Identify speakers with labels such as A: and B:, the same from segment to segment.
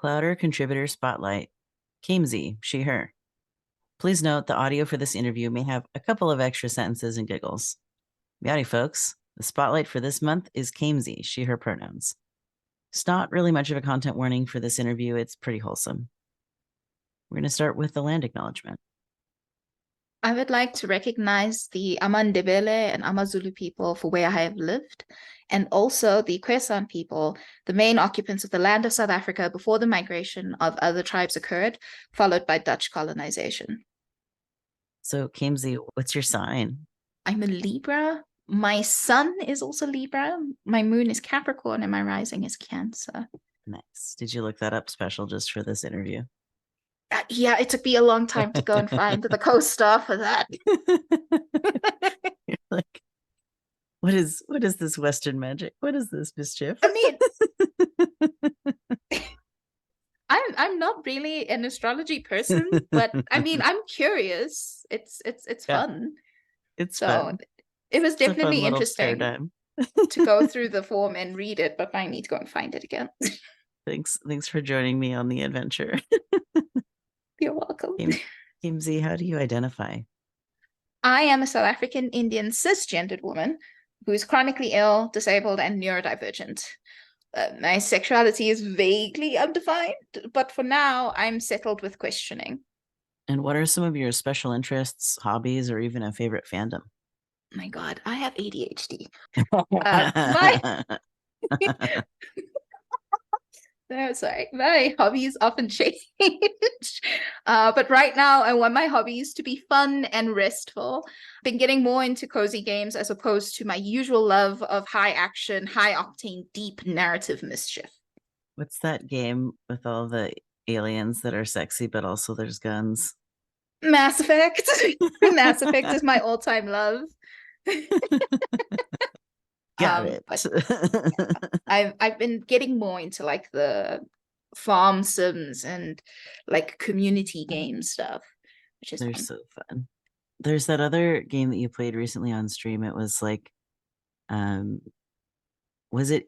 A: Clowder contributor spotlight. Kaemsi She, Her. Please note the audio for this interview may have a couple of extra sentences and giggles. Meowdy folks, the spotlight for this month is Kaemsi She, Her pronouns. It's not really much of a content warning for this interview. It's pretty wholesome. We're going to start with the land acknowledgement.
B: I would like to recognize the amaNdebele and amaZulu people for where I have lived, and also the Khoi-San people, the main occupants of the land of South Africa before the migration of other tribes occurred, followed by Dutch colonization.
A: So, Kaemsi, what's your sign?
B: I'm a Libra. My sun is also Libra. My moon is Capricorn, and my rising is Cancer.
A: Nice. Did you look that up special just for this interview?
B: Yeah, it took me a long time to go and find the co-star for that.
A: You're like, what is this Western magic? What is this mischief?
B: I mean, I'm not really an astrology person, but I mean, I'm curious. It's
A: Yeah,
B: fun.
A: it's
B: So
A: fun.
B: it was
A: It's a fun
B: definitely
A: little
B: interesting
A: paradigm.
B: to go through the form and read it, but I need to go and find it again.
A: Thanks for joining me on the adventure.
B: You're welcome.
A: Kaemsi, how do you identify?
B: I am a South African Indian cisgendered woman who is chronically ill, disabled, and neurodivergent. My sexuality is vaguely undefined, but for now, I'm settled with questioning.
A: And what are some of your special interests, hobbies, or even a favorite fandom?
B: My God, I have ADHD. My No, sorry. My hobbies often change. But right now, I want my hobbies to be fun and restful. I've been getting more into cozy games as opposed to my usual love of high action, high octane, deep narrative mischief.
A: What's that game with all the aliens that are sexy, but also there's guns?
B: Mass Effect. Mass Effect is my all-time love.
A: Got it.
B: But I've been getting more into like the farm sims and like community game stuff, which is
A: They're
B: fun.
A: so fun. There's that other game that you played recently on stream. It was like, um, was it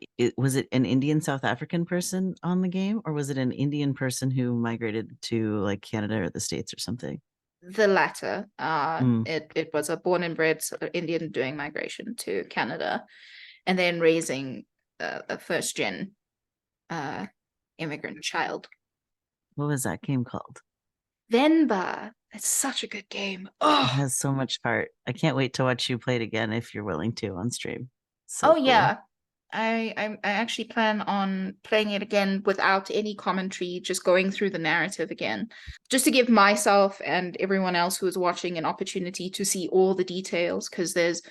A: an Indian South African person on the game, or was it an Indian person who migrated to like Canada or the States or something?
B: The latter.
A: Mm.
B: It was a born and bred Indian doing migration to Canada, and then raising a first gen immigrant child.
A: What was that game called?
B: Venba. It's such a good game.
A: It
B: Oh,
A: has so much heart. I can't wait to watch you play it again if you're willing to on stream. So
B: oh
A: cool.
B: yeah. I actually plan on playing it again without any commentary, just going through the narrative again, just to give myself and everyone else who is watching an opportunity to see all the details, because there's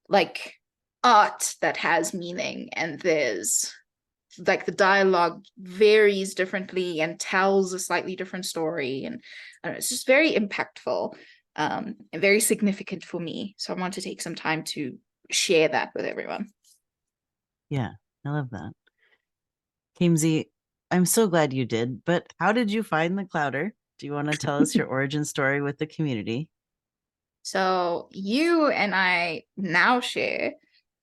B: like art that has meaning, and there's like the dialogue varies differently and tells a slightly different story, and I don't know, it's just very impactful, and very significant for me. So I want to take some time to share that with everyone.
A: Yeah, I love that. Kaemsi, I'm so glad you did, but how did you find the Clowder? Do you want to tell us your origin story with the community?
B: So you and I now share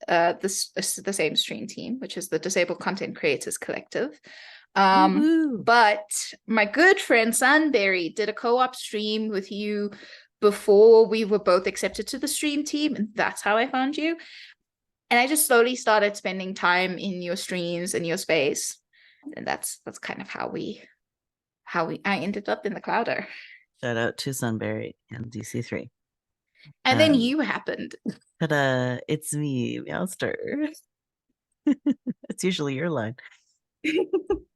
B: the same stream team, which is the Disabled Content Creators Collective.
A: Woohoo!
B: But my good friend Sunberry did a co-op stream with you before we were both accepted to the stream team, and that's how I found you. And I just slowly started spending time in your streams and your space, and that's kind of I ended up in the Clowder.
A: Shout out to Sunberry and DC3.
B: And then you happened.
A: Ta-da! It's me, Meowster. It's usually your line.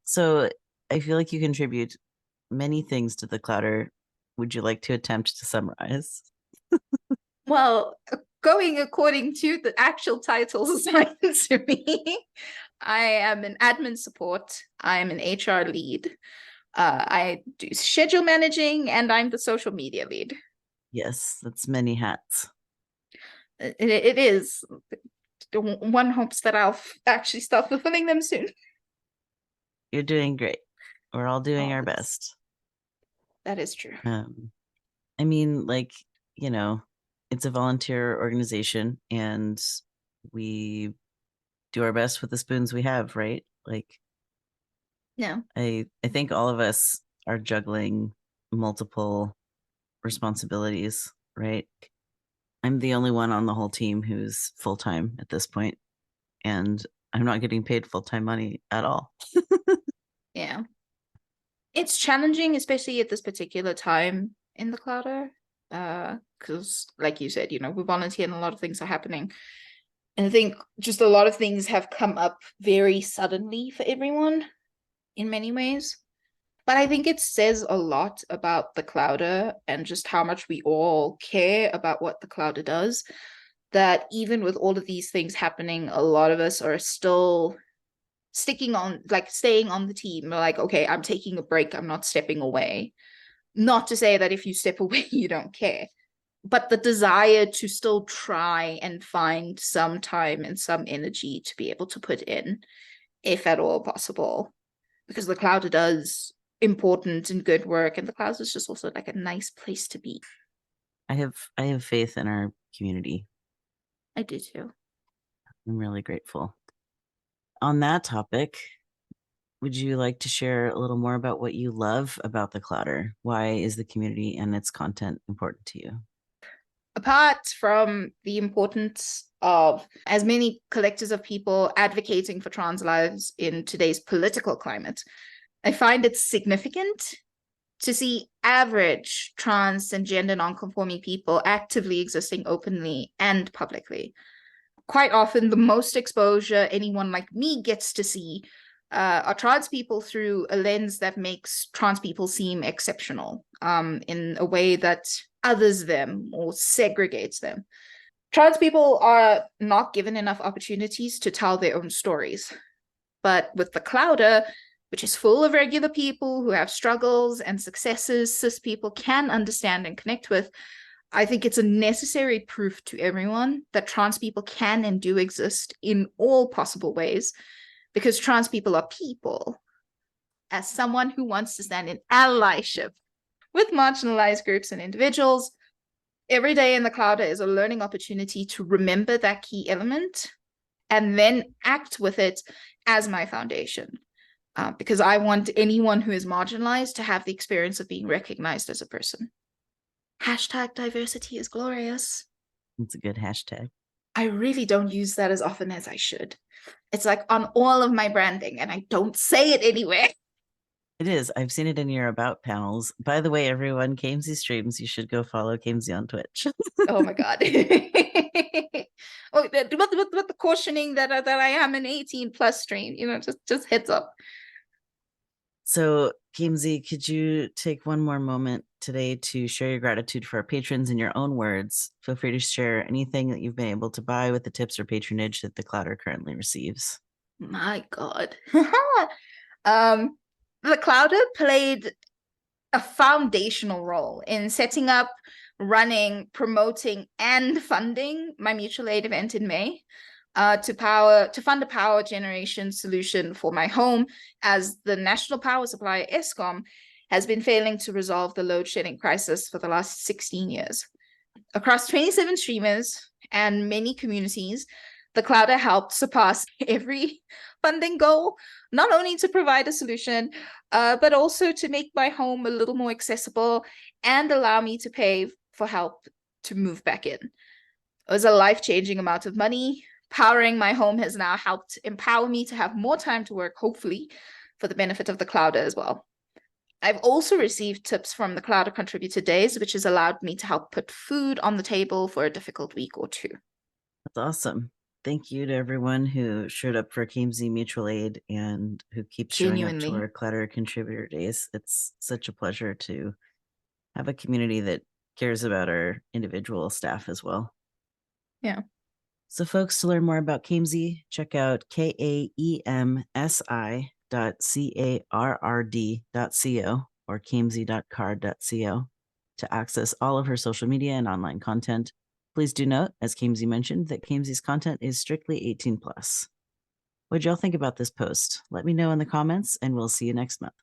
A: So I feel like you contribute many things to the Clowder. Would you like to attempt to summarize?
B: Well, going according to the actual titles assigned to me, I am an admin support. I am an HR lead. I do schedule managing, and I'm the social media lead.
A: Yes, that's many hats.
B: It is. One hopes that I'll actually start fulfilling them soon.
A: You're doing great. We're all doing
B: Oh,
A: our best.
B: that is true.
A: I mean, like, you know, it's a volunteer organization and we do our best with the spoons we have, right? Like,
B: Yeah.
A: I think all of us are juggling multiple responsibilities, right? I'm the only one on the whole team who's full-time at this point, and I'm not getting paid full-time money at all.
B: Yeah. It's challenging, especially at this particular time in the Clowder. Because like you said, we volunteer and a lot of things are happening. And I think just a lot of things have come up very suddenly for everyone in many ways. But I think it says a lot about the Clowder and just how much we all care about what the Clowder does. That even with all of these things happening, a lot of us are still sticking on, like staying on the team. We're like, okay, I'm taking a break. I'm not stepping away. Not to say that if you step away, you don't care, but the desire to still try and find some time and some energy to be able to put in, if at all possible, because the Cloud does important and good work, and the Cloud is just also like a nice place to be.
A: I have faith in our community.
B: I do too.
A: I'm really grateful. On that topic, would you like to share a little more about what you love about the Clowder? Why is the community and its content important to you?
B: Apart from the importance of as many collectors of people advocating for trans lives in today's political climate, I find it significant to see average trans and gender non-conforming people actively existing openly and publicly. Quite often, the most exposure anyone like me gets to see are trans people through a lens that makes trans people seem exceptional in a way that others them or segregates them. Trans people are not given enough opportunities to tell their own stories. But with the Clowder, which is full of regular people who have struggles and successes cis people can understand and connect with, I think it's a necessary proof to everyone that trans people can and do exist in all possible ways, because trans people are people. As someone who wants to stand in allyship with marginalized groups and individuals, every day in the Clowder is a learning opportunity to remember that key element and then act with it as my foundation. Because I want anyone who is marginalized to have the experience of being recognized as a person. Hashtag diversity is glorious.
A: It's a good hashtag.
B: I really don't use that as often as I should. It's like on all of my branding, and I don't say it anywhere.
A: It is. I've seen it in your about panels. By the way, everyone, Kaemsi streams. You should go follow Kaemsi on Twitch.
B: Oh my god. Oh, with the cautioning that I am an 18 plus stream, just heads up.
A: So, Kaemsi, could you take one more moment today to share your gratitude for our patrons in your own words? Feel free to share anything that you've been able to buy with the tips or patronage that the Clowder currently receives.
B: My god. The Clowder played a foundational role in setting up, running, promoting, and funding my mutual aid event in May. To fund a power generation solution for my home, as the national power supplier ESCOM has been failing to resolve the load shedding crisis for the last 16 years. Across 27 streamers and many communities, the Clowder helped surpass every funding goal, not only to provide a solution, but also to make my home a little more accessible and allow me to pay for help to move back in. It was a life-changing amount of money. Powering my home has now helped empower me to have more time to work, hopefully, for the benefit of the Clowder as well. I've also received tips from the Clowder Contributor Days, which has allowed me to help put food on the table for a difficult week or two.
A: That's awesome. Thank you to everyone who showed up for Kaemsi Mutual Aid and who keeps showing up to our Clowder Contributor Days. It's such a pleasure to have a community that cares about our individual staff as well.
B: Yeah.
A: So, folks, to learn more about Kaemsi, check out kaemsi.carrd.co or kaemsi.card.co to access all of her social media and online content. Please do note, as Kaemsi mentioned, that Kaemsi's content is strictly 18+. What'd y'all think about this post? Let me know in the comments, and we'll see you next month.